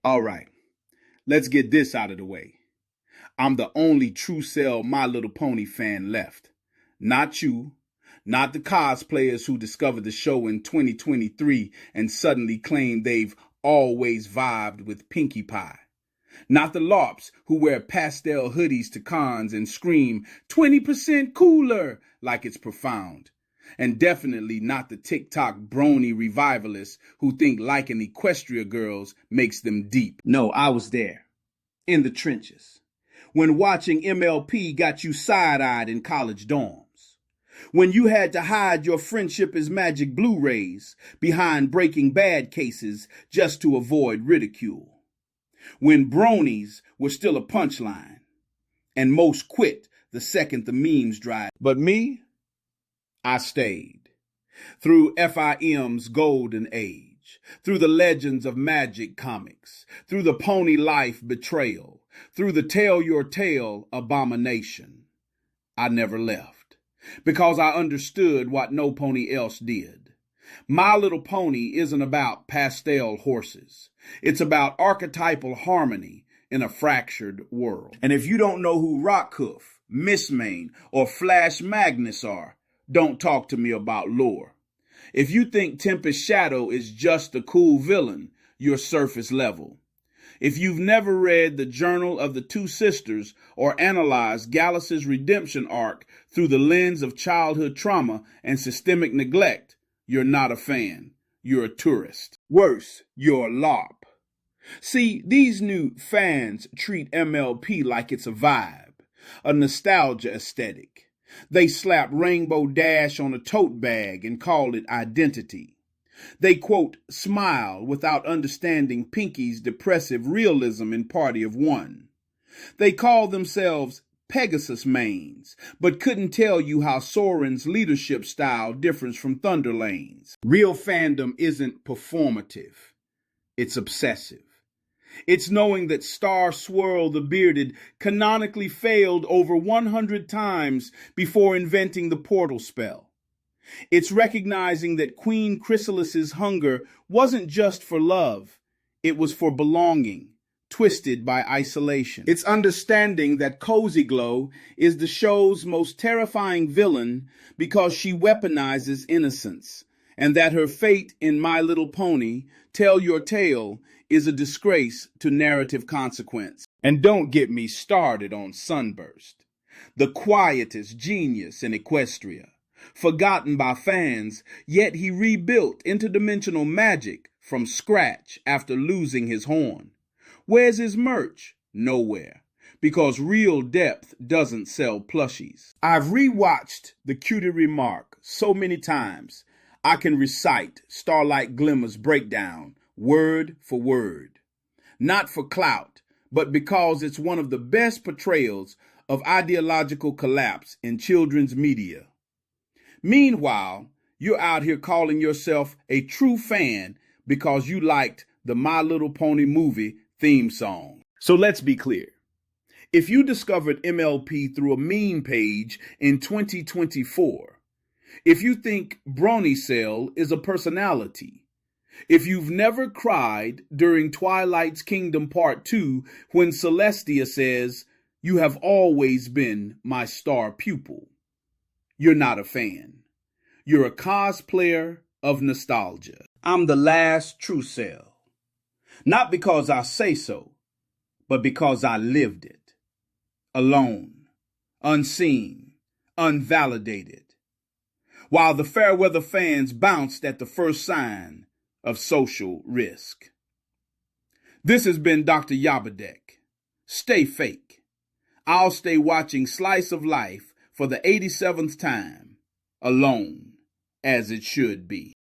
All right, let's get this out of the way. I'm the only Truecell My Little Pony fan left. Not you, not the cosplayers who discovered the show in 2023 and suddenly claim they've always vibed with Pinkie Pie. Not the larps who wear pastel hoodies to cons and scream 20% cooler like it's profound. And definitely not the TikTok brony revivalists who think liking Equestria girls makes them deep. No, I was there, in the trenches, when watching MLP got you side-eyed in college dorms. When you had to hide your Friendship is Magic Blu-rays behind Breaking Bad cases just to avoid ridicule. When bronies were still a punchline, and most quit the second the memes dried. But me, I stayed. Through FIM's golden age, through the Legends of Magic comics, through the Pony Life betrayal, through the Tell Your Tale abomination. I never left, because I understood what no pony else did. My Little Pony isn't about pastel horses. It's about archetypal harmony in a fractured world. And if you don't know who Rockhoof, Mistmane, or Flash Magnus are, don't talk to me about lore. If you think Tempest Shadow is just a cool villain, you're surface level. If you've never read the Journal of the Two Sisters or analyzed Gallus' redemption arc through the lens of childhood trauma and systemic neglect, you're not a fan. You're a tourist. Worse, you're a larp. See, these new fans treat MLP like it's a vibe, a nostalgia aesthetic. They slap Rainbow Dash on a tote bag and call it identity. They, quote, smile without understanding Pinkie's depressive realism in Party of One. They call themselves Pegasus mains, but couldn't tell you how Soren's leadership style differs from Thunderlane's. Real fandom isn't performative. It's obsessive. It's knowing that Star Swirl the Bearded canonically failed over 100 times before inventing the portal spell. It's recognizing that Queen Chrysalis's hunger wasn't just for love, it was for belonging, twisted by isolation. It's understanding that Cozy Glow is the show's most terrifying villain because she weaponizes innocence, and that her fate in My Little Pony, Tell Your Tale, is a disgrace to narrative consequence. And don't get me started on Sunburst, the quietest genius in Equestria, forgotten by fans, yet he rebuilt interdimensional magic from scratch after losing his horn. Where's his merch? Nowhere, because real depth doesn't sell plushies. I've rewatched the Cutie Remark so many times, I can recite Starlight Glimmer's breakdown word for word. Not for clout, but because it's one of the best portrayals of ideological collapse in children's media. Meanwhile, you're out here calling yourself a true fan because you liked the My Little Pony movie theme song. So let's be clear. If you discovered MLP through a meme page in 2024, if you think Truecell is a personality, if you've never cried during Twilight's Kingdom Part 2 when Celestia says, "You have always been my star pupil," you're not a fan. You're a cosplayer of nostalgia. I'm the last Truecell. Not because I say so, but because I lived it. Alone, unseen, unvalidated. While the Fairweather fans bounced at the first sign of social risk. This has been Dr. Yabadek. Stay fake. I'll stay watching Slice of Life for the 87th time, alone, as it should be.